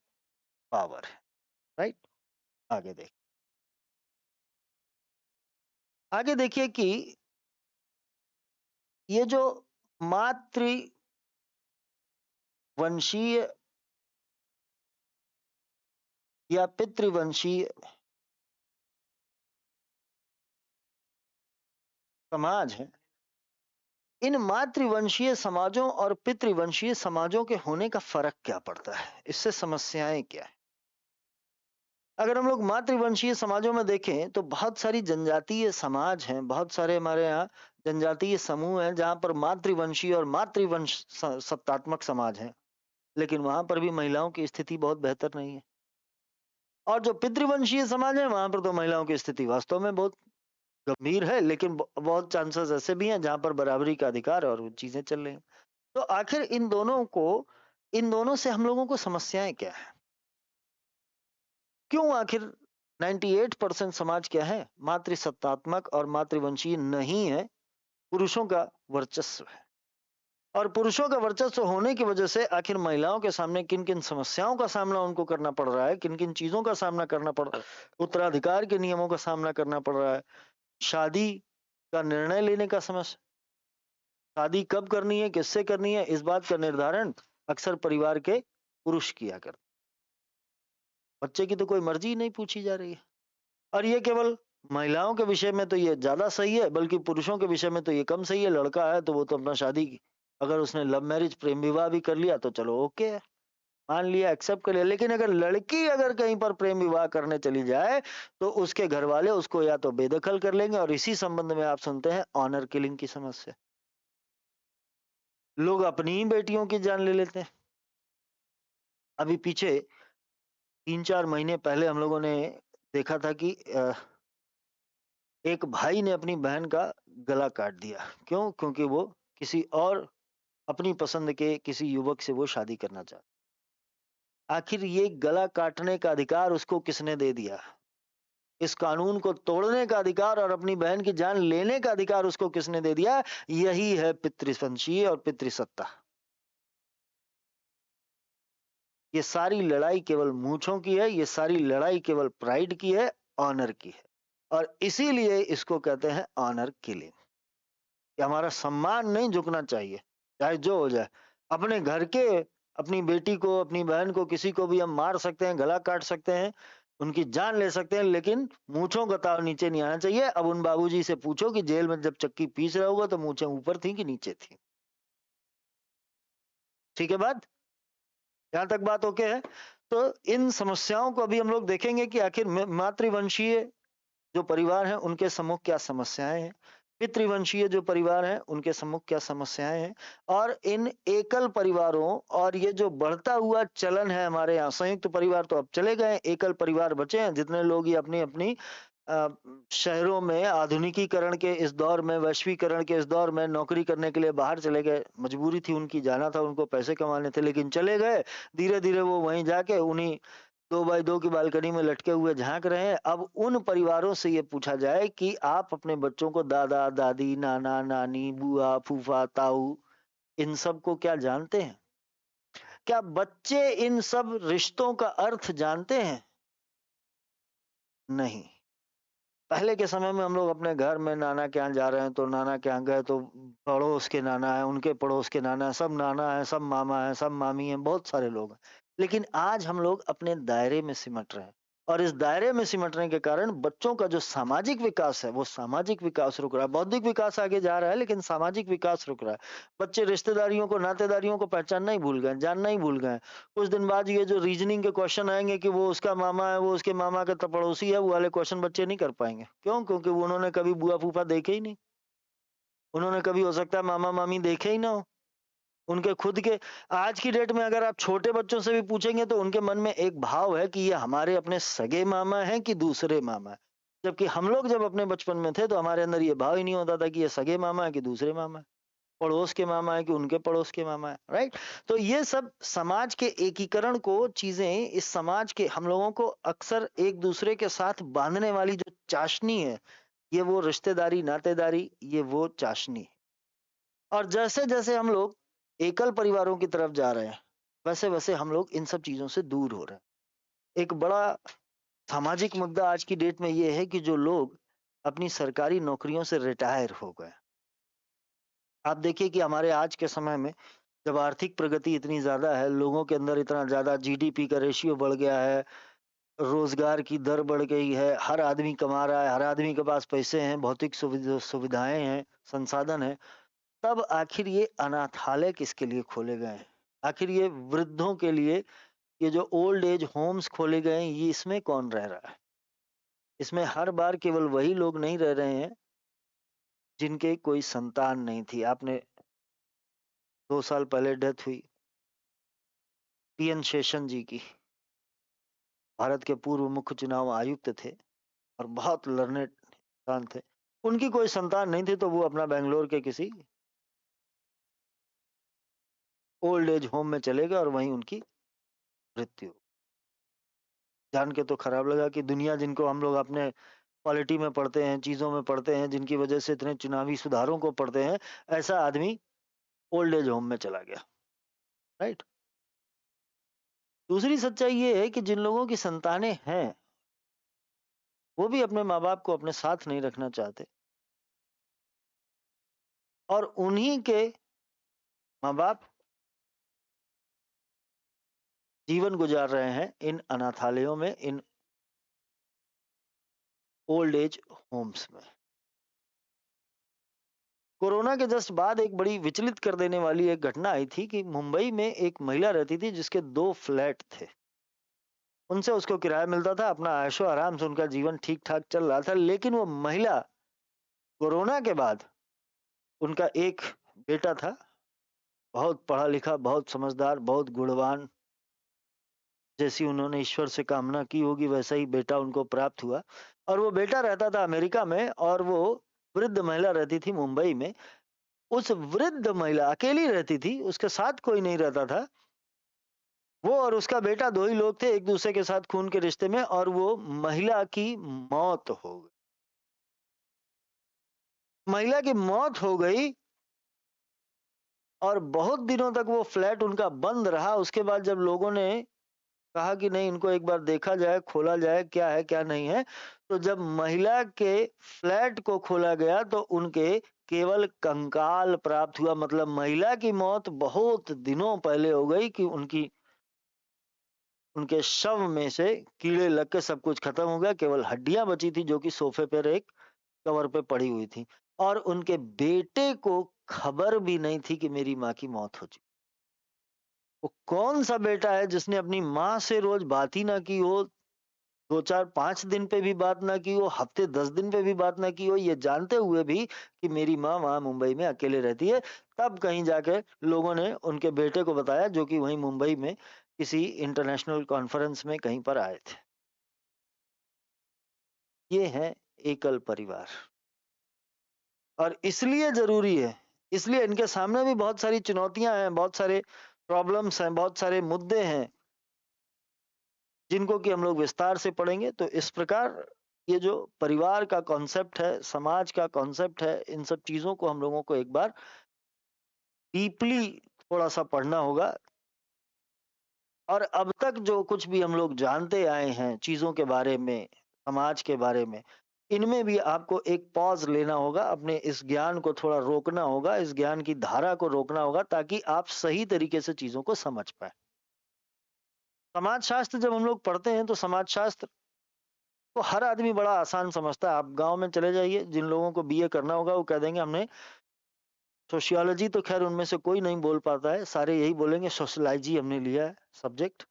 पावर है। राइट, आगे देख, आगे देखिए कि ये जो मातृवंशीय या पितृवंशीय समाज है, इन मातृवंशीय समाजों और पितृवंशीय समाजों के होने का फर्क क्या पड़ता है, इससे समस्याएं क्या है? अगर हम लोग मातृवंशीय समाजों में देखें तो बहुत सारी जनजातीय समाज हैं, बहुत सारे हमारे यहाँ जनजातीय समूह हैं जहां पर मातृवंशीय और मातृवंश सत्तात्मक समाज हैं, लेकिन वहां पर भी महिलाओं की स्थिति बहुत बेहतर नहीं है। और जो पितृवंशीय समाज है वहां पर तो महिलाओं की स्थिति वास्तव में बहुत गंभीर है, लेकिन बहुत चांसेस ऐसे भी हैं जहां पर बराबरी का अधिकार और वो चीजें चल रही हैं। तो आखिर इन दोनों से हम लोगों को समस्याएं क्या है? क्यों आखिर 98% समाज क्या है? मातृसत्तात्मक और मातृवंशीय नहीं है, पुरुषों का वर्चस्व है। और पुरुषों का वर्चस्व होने की वजह से आखिर महिलाओं के सामने किन किन समस्याओं का सामना उनको करना पड़ रहा है, किन किन चीजों का सामना करना पड़ रहा है, उत्तराधिकार के नियमों का सामना करना पड़ रहा है, शादी का निर्णय लेने का समस्या, शादी कब करनी है, किससे करनी है, इस बात का निर्धारण अक्सर परिवार के पुरुष किया करते। बच्चे की तो कोई मर्जी ही नहीं पूछी जा रही है। और ये केवल महिलाओं के विषय में तो ये ज्यादा सही है, बल्कि पुरुषों के विषय में तो ये कम सही है। लड़का है तो वो तो अपना शादी की, अगर उसने लव मैरिज प्रेम विवाह भी कर लिया तो चलो ओके है, मान लिया, एक्सेप्ट कर लिया। लेकिन अगर लड़की अगर कहीं पर प्रेम विवाह करने चली जाए तो उसके घर वाले उसको या तो बेदखल कर लेंगे, और इसी संबंध में आप सुनते हैं ऑनर किलिंग की समस्या, लोग अपनी ही बेटियों की जान ले लेते हैं। अभी पीछे 3-4 महीने पहले हम लोगों ने देखा था कि एक भाई ने अपनी बहन का गला काट दिया। क्यों? क्योंकि वो किसी और अपनी पसंद के किसी युवक से वो शादी करना चाहता। आखिर ये गला काटने का अधिकार उसको किसने दे दिया? इस कानून को तोड़ने का अधिकार और अपनी बहन की जान लेने का अधिकार उसको किसने दे दिया? यही है पितृवंशीय और पितृसत्ता। ये सारी लड़ाई केवल मूंछों की है, ये सारी लड़ाई केवल प्राइड की है, ऑनर की है, और इसीलिए इसको कहते हैं ऑनर किलिंग। कि हमारा सम्मान नहीं झुकना चाहिए, चाहे जो हो जाए। अपने घर के, अपनी बेटी को, अपनी बहन को, किसी को भी हम मार सकते हैं, गला काट सकते हैं, उनकी जान ले सकते हैं, लेकिन मूंछों का ताव नीचे नहीं आना चाहिए। अब उन बाबूजी से पूछो कि जेल में जब चक्की पीस रहा होगा तो मूंछें ऊपर थी कि नीचे थी? ठीक है बात, यहाँ तक बात ओके है। तो इन समस्याओं को अभी हम लोग देखेंगे कि आखिर मातृवंशीय जो परिवार हैं उनके सम्मुख क्या समस्याएं हैं, पितृवंशीय जो परिवार हैं उनके सम्मुख क्या समस्याएं हैं, और इन एकल परिवारों और ये जो बढ़ता हुआ चलन है हमारे यहाँ, संयुक्त परिवार तो अब चले गए, एकल परिवार बचे हैं। जितने लोग ये अपनी अपनी अ, शहरों में आधुनिकीकरण के इस दौर में, वैश्वीकरण के इस दौर में नौकरी करने के लिए बाहर चले गए, मजबूरी थी उनकी, जाना था, उनको पैसे कमाने थे, लेकिन चले गए। धीरे धीरे वो वहीं जाके उन्हीं 2 बाई 2 की बालकनी में लटके हुए झाँक रहे हैं। अब उन परिवारों से ये पूछा जाए कि आप अपने बच्चों को दादा-दादी, नाना-नानी, बुआ, फूफा, ताऊ इन सब को क्या जानते हैं? क्या बच्चे इन सब रिश्तों का अर्थ जानते हैं? नहीं। पहले के समय में हम लोग अपने घर में नाना के यहाँ जा रहे हैं तो नाना के यहाँ गए तो पड़ोस के नाना है, उनके पड़ोस के नाना है, सब नाना है, सब मामा है, सब मामी है, बहुत सारे लोग हैं। लेकिन आज हम लोग अपने दायरे में सिमट रहे हैं और इस दायरे में सिमटने के कारण बच्चों का जो सामाजिक विकास है वो सामाजिक विकास रुक रहा है। बौद्धिक विकास आगे जा रहा है लेकिन सामाजिक विकास रुक रहा है। बच्चे रिश्तेदारियों को, नातेदारियों को पहचानना ही भूल गए, जानना ही भूल गए। कुछ दिन बाद ये जो रीजनिंग के क्वेश्चन आएंगे कि वो उसका मामा है, वो उसके मामा का तो पड़ोसी है, वो वाले क्वेश्चन बच्चे नहीं कर पाएंगे। क्यों? क्योंकि वो उन्होंने कभी बुआ फूफा देखे ही नहीं। उन्होंने कभी हो सकता है मामा मामी देखे ही ना हो। उनके खुद के आज की डेट में अगर आप छोटे बच्चों से भी पूछेंगे तो उनके मन में एक भाव है कि ये हमारे अपने सगे मामा हैं कि दूसरे मामा है। जबकि हम लोग जब अपने बचपन में थे तो हमारे अंदर ये भाव ही नहीं होता था कि ये सगे मामा है कि दूसरे मामा है। पड़ोस के मामा है कि उनके पड़ोस के मामा है, राइट? तो ये सब समाज के एकीकरण को चीजें, इस समाज के हम लोगों को अक्सर एक दूसरे के साथ बांधने वाली जो चाशनी है, ये वो रिश्तेदारी, नातेदारी, ये वो चाशनी है। और जैसे जैसे हम लोग एकल परिवारों की तरफ जा रहे हैं, वैसे वैसे हम लोग इन सब चीजों से दूर हो रहे हैं। एक बड़ा सामाजिक मुद्दा आज की डेट में ये है कि जो लोग अपनी सरकारी नौकरियों से रिटायर हो गए। आप देखिए कि हमारे आज के समय में जब आर्थिक प्रगति इतनी ज़्यादा है, लोगों के अंदर इतना ज़्यादा जीडीपी का रेशियो बढ़ गया है, रोज़गार की दर बढ़ गई है, हर आदमी कमा रहा है, हर आदमी के पास पैसे हैं, भौतिक सुविधाएँ हैं, संसाधन हैं, तब आखिर ये अनाथालय किसके लिए खोले गए हैं? आखिर ये वृद्धों के लिए ये जो ओल्ड एज होम्स खोले गए हैं, ये इसमें कौन रह रहा है? इसमें हर बार केवल वही लोग नहीं रह रहे हैं, जिनके कोई संतान नहीं थी। आपने 2 साल पहले डेथ हुई टीएन शेषन जी की। भारत के पूर्व मुख्य चुनाव आयुक्त थे और बहुत लर्नेड इंसान थे। उनकी कोई संतान नहीं थी तो वो अपना बेंगलोर के किसी ओल्ड एज होम में चले गए और वहीं उनकी मृत्यु। जान के तो खराब लगा कि दुनिया जिनको हम लोग अपने पॉलिटी में पढ़ते हैं, चीजों में पढ़ते हैं, जिनकी वजह से इतने चुनावी सुधारों को पढ़ते हैं, ऐसा आदमी ओल्ड एज होम में चला गया, राइट? दूसरी सच्चाई ये है कि जिन लोगों की संतानें हैं, वो भी अपने माँ-बाप को अपने साथ नहीं रखना चाहते और उन्हीं के माँ-बाप जीवन गुजार रहे हैं इन अनाथालयों में, इन ओल्ड एज होम्स में। कोरोना के जस्ट बाद एक बड़ी विचलित कर देने वाली एक घटना आई थी कि मुंबई में एक महिला रहती थी जिसके 2 फ्लैट थे। उनसे उसको किराया मिलता था, अपना ऐशो आराम से उनका जीवन ठीक-ठाक चल रहा था। लेकिन वो महिला कोरोना के बाद उनका एक बेटा था, बहुत पढ़ा-लिखा, बहुत समझदार, बहुत गुणवान, जैसी उन्होंने ईश्वर से कामना की होगी वैसा ही बेटा उनको प्राप्त हुआ और वो बेटा रहता था अमेरिका में और वो वृद्ध महिला रहती थी मुंबई में। उस वृद्ध महिला अकेली रहती थी, उसके साथ कोई नहीं रहता था। वो और उसका बेटा 2 ही लोग थे एक-दूसरे के साथ खून के रिश्ते में और वो महिला की मौत हो गई। महिला की मौत हो गई और बहुत दिनों तक वो फ्लैट उनका बंद रहा। उसके बाद जब लोगों ने कहा कि नहीं इनको एक बार देखा जाए, खोला जाए, क्या है, क्या नहीं है। तो जब महिला के फ्लैट को खोला गया तो उनके केवल कंकाल प्राप्त हुआ। मतलब महिला की मौत बहुत दिनों पहले हो गई कि उनके शव में से कीड़े लग के सब कुछ खत्म हो गया। केवल हड्डियां बची थी जो कि सोफे पर एक कवर पे पड़ी हुई थी और उनके बेटे को खबर भी नहीं थी कि मेरी माँ की मौत हो चुकी। वो कौन सा बेटा है जिसने अपनी माँ से रोज बात ही ना की हो, 2, 4, 5 दिन पे भी बात ना की हो, हफ्ते 10 दिन पे भी बात ना की हो, ये जानते हुए भी कि मेरी माँ वहाँ मुंबई में अकेले रहती है। तब कहीं जाके लोगों ने उनके बेटे को बताया जो कि वहीं मुंबई में किसी इंटरनेशनल कॉन्फ्रेंस में कहीं पर आए थे। ये है एकल परिवार और इसलिए ज़रूरी है, इसलिए इनके सामने भी बहुत सारी चुनौतियाँ हैं, बहुत सारे प्रॉब्लम्स हैं, बहुत सारे मुद्दे हैं। जिनको कि हम लोग विस्तार से पढ़ेंगे। तो इस प्रकार ये जो परिवार का कॉन्सेप्ट है, समाज का कॉन्सेप्ट है, इन सब चीज़ों को हम लोगों को एक बार डीपली थोड़ा-सा पढ़ना होगा। और अब तक जो कुछ भी हम लोग जानते आए हैं चीज़ों के बारे में, समाज के बारे में, इनमें भी आपको एक पॉज़ लेना होगा, अपने इस ज्ञान को थोड़ा रोकना होगा, इस ज्ञान की धारा को रोकना होगा ताकि आप सही तरीके से चीज़ों को समझ पाएँ। समाज शास्त्र जब हम लोग पढ़ते हैं तो समाज शास्त्र को हर आदमी बड़ा आसान समझता है। आप गाँव में चले जाइए, जिन लोगों को बीए करना होगा वो कह देंगे हमने सोशियोलॉजी, तो ख़ैर उनमें से कोई नहीं बोल पाता है, सारे यही बोलेंगे सोशलॉजी हमने लिया है सब्जेक्ट।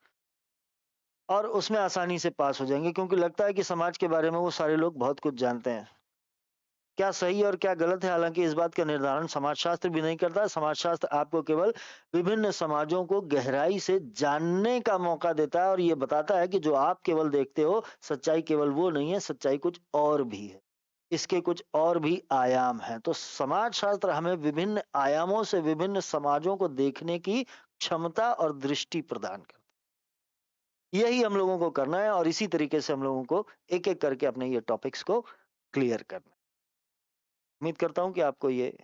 और उसमें आसानी से पास हो जाएँगे क्योंकि लगता है कि समाज के बारे में वो सारे लोग बहुत कुछ जानते हैं। क्या सही और क्या गलत है, हालाँकि इस बात का निर्धारण समाजशास्त्र भी नहीं करता। समाजशास्त्र आपको केवल विभिन्न समाजों को गहराई से जानने का मौका देता है और ये बताता है कि जो आप केवल देखते हो, सच्चाई केवल वो नहीं है, सच्चाई कुछ और भी है। इसके कुछ और भी आयाम हैं। तो समाजशास्त्र हमें विभिन्न आयामों से विभिन्न समाजों को देखने की क्षमता और दृष्टि प्रदान करता है। यही हम लोगों को करना है और इसी तरीके से हम लोगों को एक-एक करके अपने ये टॉपिक्स को क्लियर करना है। उम्मीद करता हूँ कि आपको ये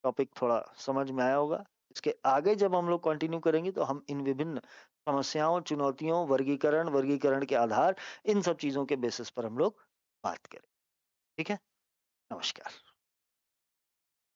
टॉपिक थोड़ा समझ में आया होगा। इसके आगे जब हम लोग कंटिन्यू करेंगे तो हम इन विभिन्न समस्याओं, चुनौतियों, वर्गीकरण, वर्गीकरण के आधार, इन सब चीज़ों के बेसिस पर हम लोग बात करें। ठीक है? नमस्कार।